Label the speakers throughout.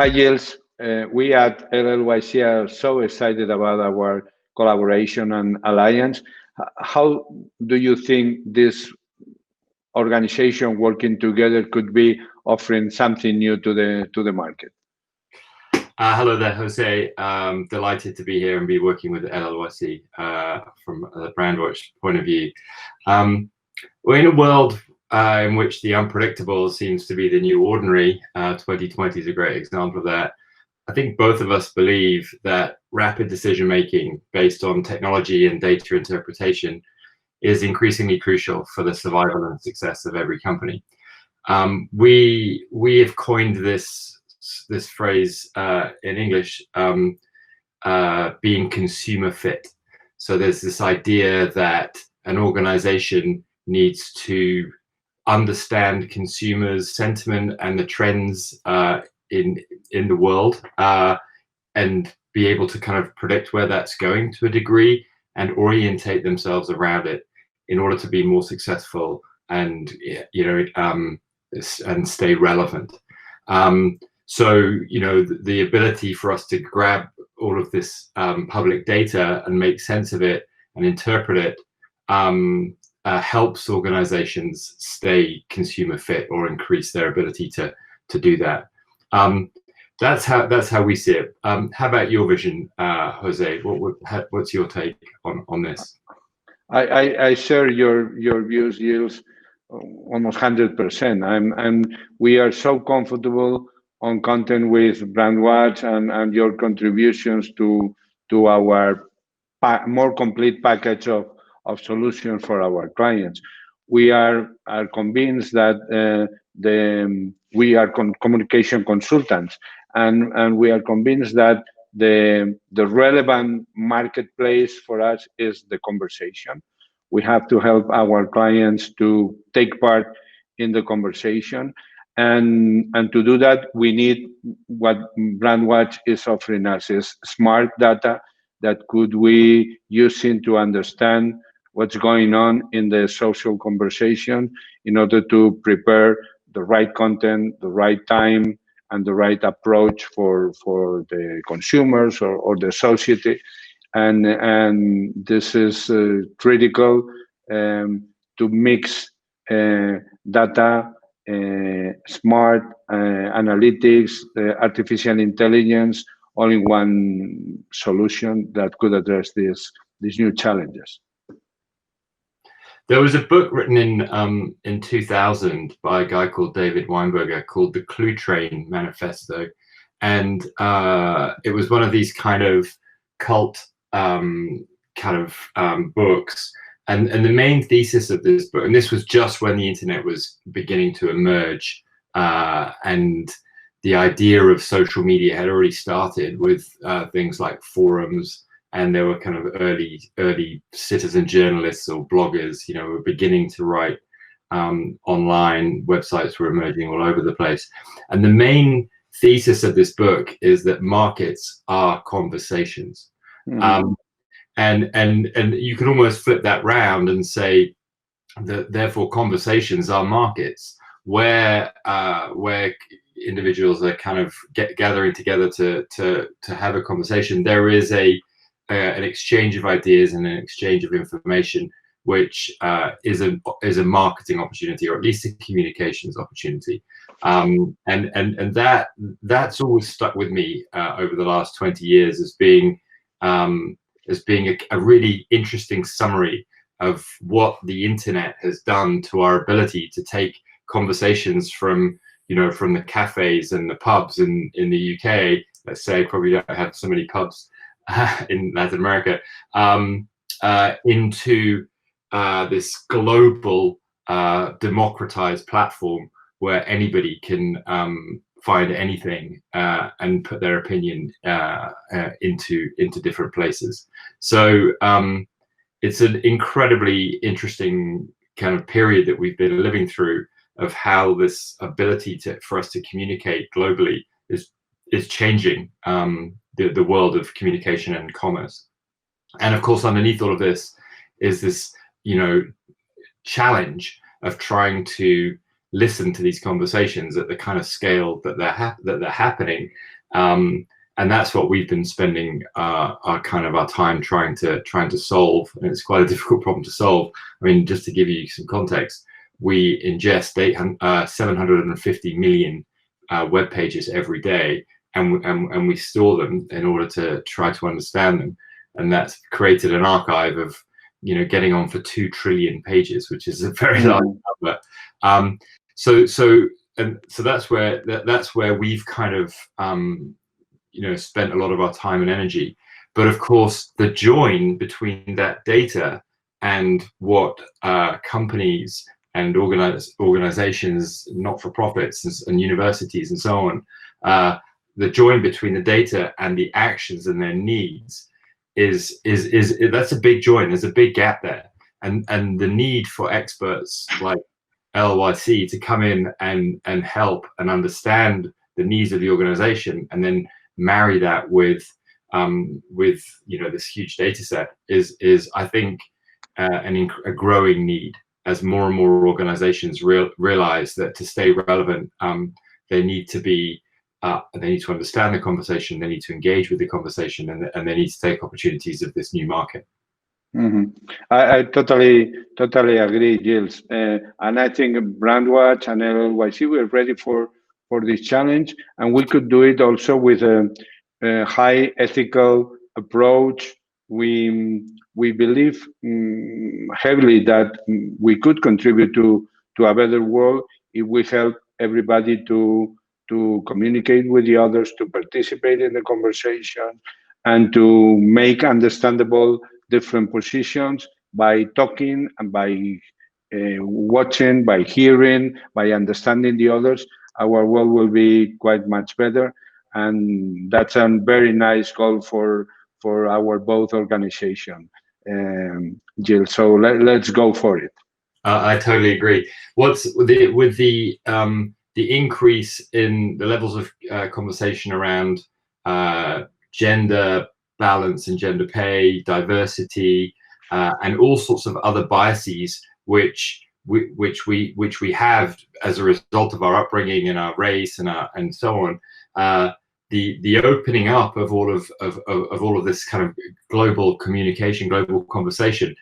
Speaker 1: Hi, Gilles. We at LLYC are so excited about our collaboration and alliance. How do you think this organization working together could be offering something new to the market?
Speaker 2: Hello there, Jose. Delighted to be here and be working with LLYC from the Brandwatch point of view. We're in a world in which the unpredictable seems to be the new ordinary. 2020 is a great example of that. I think both of us believe that rapid decision-making based on technology and data interpretation is increasingly crucial for the survival and success of every company. We have coined this phrase in English, being consumer fit. So there's this idea that an organization needs to understand consumers' sentiment and the trends in the world, and be able to kind of predict where that's going to a degree and orientate themselves around it in order to be more successful and and stay relevant. So the ability for us to grab all of this public data and make sense of it and interpret it helps organizations stay consumer fit or increase their ability to do that. That's how we see it. How about your vision, Jose? What's your take on this?
Speaker 1: I share your views, Gilles, almost 100%. We are so comfortable on content with Brandwatch and your contributions to our more complete package of solutions for our clients. We are convinced that we are communication consultants, and we are convinced that the relevant marketplace for us is the conversation. We have to help our clients to take part in the conversation. And to do that, we need what Brandwatch is offering us is smart data that could we using to understand what's going on in the social conversation in order to prepare the right content, the right time, and the right approach for the consumers or the society. And this is critical to mix data, smart analytics, artificial intelligence, all in one solution that could address these new challenges.
Speaker 2: There was a book written in 2000 by a guy called David Weinberger called The Clue Train Manifesto, and it was one of these kind of cult books. And the main thesis of this book, and this was just when the internet was beginning to emerge, and the idea of social media had already started with things like forums, and there were kind of early citizen journalists or bloggers, were beginning to write online. Websites were emerging all over the place. And the main thesis of this book is that markets are conversations. Mm-hmm. And you can almost flip that round and say that therefore conversations are markets where individuals are kind of gathering together to have a conversation. There is an exchange of ideas and an exchange of information, which is a marketing opportunity, or at least a communications opportunity. And that's always stuck with me over the last 20 years as being a really interesting summary of what the internet has done to our ability to take conversations from the cafes and the pubs in the UK. Let's say probably don't have so many pubs in Latin America, into this global democratized platform where anybody can find anything and put their opinion into different places. So it's an incredibly interesting kind of period that we've been living through, of how this ability for us to communicate globally is changing the world of communication and commerce. And of course, underneath all of this is this challenge of trying to listen to these conversations at the kind of scale that they're happening. And that's what we've been spending our time trying to solve. And it's quite a difficult problem to solve. I mean, just to give you some context, we ingest 750 million web pages every day, and we store them in order to try to understand them. And that's created an archive of, you know, getting on for 2 trillion pages, which is a very large number. So that's where we've kind of you know, spent a lot of our time and energy. But of course, the join between that data and what companies and organizations, not-for-profits and universities and so on, the join between the data and the actions and their needs is that's a big join. There's a big gap there, and the need for experts like LLYC to come in and help and understand the needs of the organization, and then marry that with you know, this huge data set is I think a growing need, as more and more organizations realize that to stay relevant, they need to be they need to understand the conversation, they need to engage with the conversation, and they need to take opportunities of this new market.
Speaker 1: I totally agree, Gilles, and I think Brandwatch and LLYC, we're ready for this challenge, and we could do it also with a high ethical approach. We believe heavily that we could contribute to a better world if we help everybody to communicate with the others, to participate in the conversation, and to make understandable different positions by talking and by watching, by hearing, by understanding the others. Our world will be quite much better, and that's a very nice goal for our both organization, Jill. So let's go for it.
Speaker 2: I totally agree. What's with the increase in the levels of conversation around gender balance and gender pay, diversity, and all sorts of other biases which we have as a result of our upbringing and our race and so on. The opening up of all of this kind of global communication, global conversation,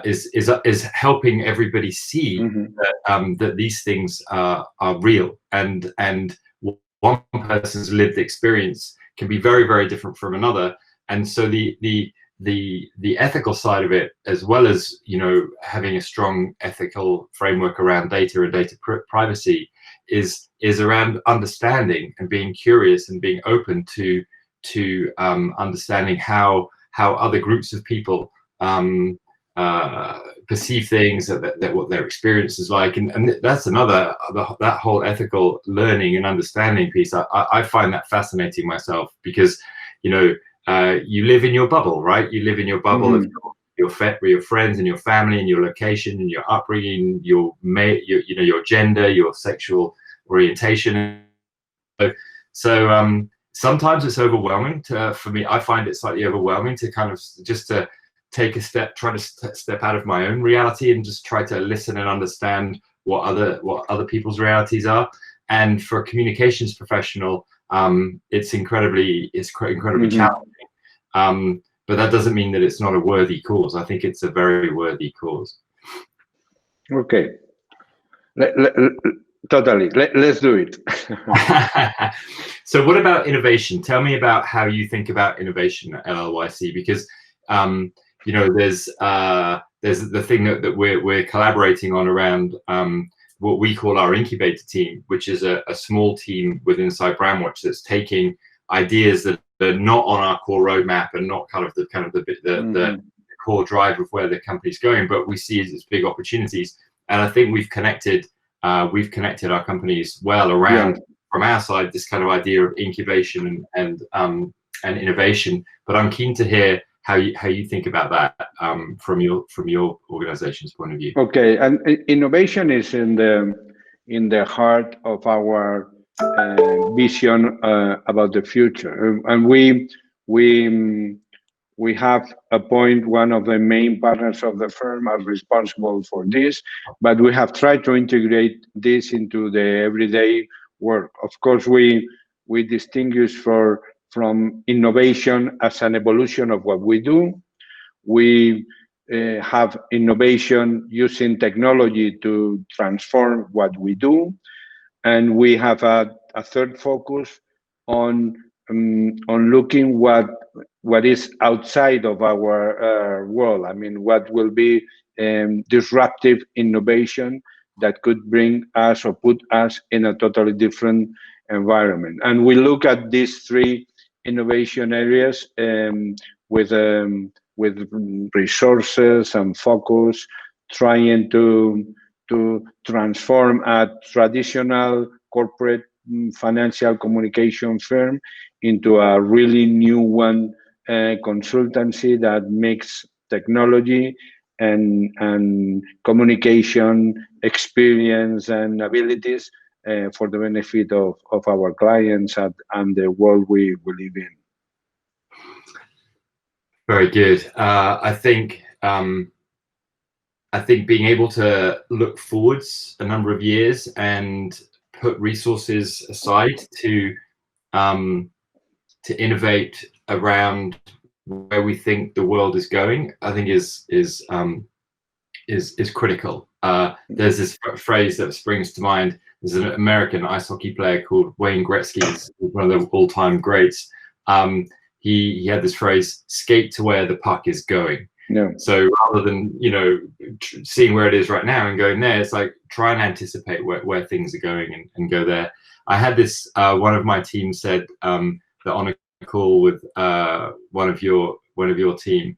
Speaker 2: is helping everybody see that these things are real, and one person's lived experience can be very, very different from another. And so the ethical side of it, as well as, you know, having a strong ethical framework around data and data privacy, is around understanding and being curious and being open to understanding how other groups of people perceive things, that what their experience is like, and that's another, that whole ethical learning and understanding piece. I find that fascinating myself, because, you know, you live in your bubble, right? You live in your bubble of your friends and your family and your location and your upbringing, your gender, your sexual orientation. So sometimes it's overwhelming for me. I find it slightly overwhelming to kind of just to take a step, try to step out of my own reality and just try to listen and understand what other people's realities are. And for a communications professional, it's incredibly challenging. But that doesn't mean that it's not a worthy cause. I think it's a very worthy cause.
Speaker 1: Okay. Totally. Let's do it.
Speaker 2: So what about innovation? Tell me about how you think about innovation at LLYC, because you know, there's the thing that we're collaborating on around what we call our incubator team, which is a small team within Brandwatch that's taking ideas that are not on our core roadmap and not kind of the core drive of where the company's going, but we see as big opportunities. And I think we've connected our companies well around, from our side, this kind of idea of incubation and innovation. But I'm keen to hear how you think about that from your organization's point of view.
Speaker 1: Okay, and innovation is in the heart of our vision about the future, and we we have appointed one of the main partners of the firm as responsible for this, but we have tried to integrate this into the everyday work. Of course, we distinguish from innovation as an evolution of what we do. We have innovation using technology to transform what we do. And we have a third focus on looking what is outside of our world. I mean, what will be disruptive innovation that could bring us or put us in a totally different environment. And we look at these three innovation areas with resources and focus, trying to transform a traditional corporate financial communication firm into a really new one, consultancy that makes technology and communication experience and abilities for the benefit of our clients and the world we live in.
Speaker 2: Very good. I think being able to look forwards a number of years and put resources aside to innovate around where we think the world is going, I think is critical. There's this phrase that springs to mind. There's an American ice hockey player called Wayne Gretzky, who's one of the all-time greats. He had this phrase, skate to where the puck is going.
Speaker 1: Yeah.
Speaker 2: So rather than, seeing where it is right now and going there, it's like try and anticipate where things are going and go there. I had this, one of my team said that on a call with one of your team,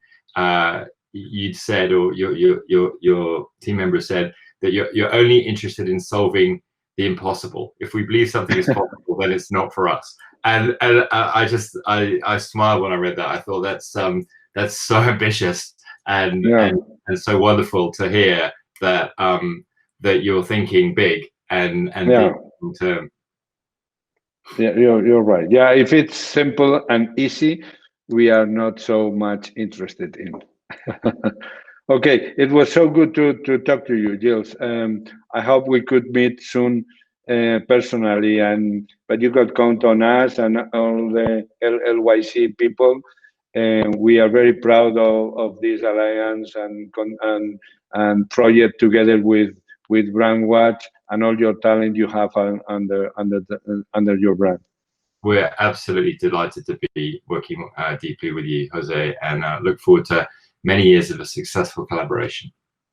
Speaker 2: you'd said, or your team member said that you're only interested in solving the impossible. If we believe something is possible, then it's not for us. And I smiled when I read that. I thought that's so ambitious and so wonderful to hear that that you're thinking big and long term.
Speaker 1: Yeah, you're right. Yeah, if it's simple and easy, we are not so much interested in. Okay, it was so good to talk to you, Gilles. I hope we could meet soon personally, but you could count on us and all the LLYC people. We are very proud of this alliance and project together with Brandwatch and all your talent you have under your brand.
Speaker 2: We're absolutely delighted to be working deeply with you, Jose, and look forward to many years of a successful collaboration.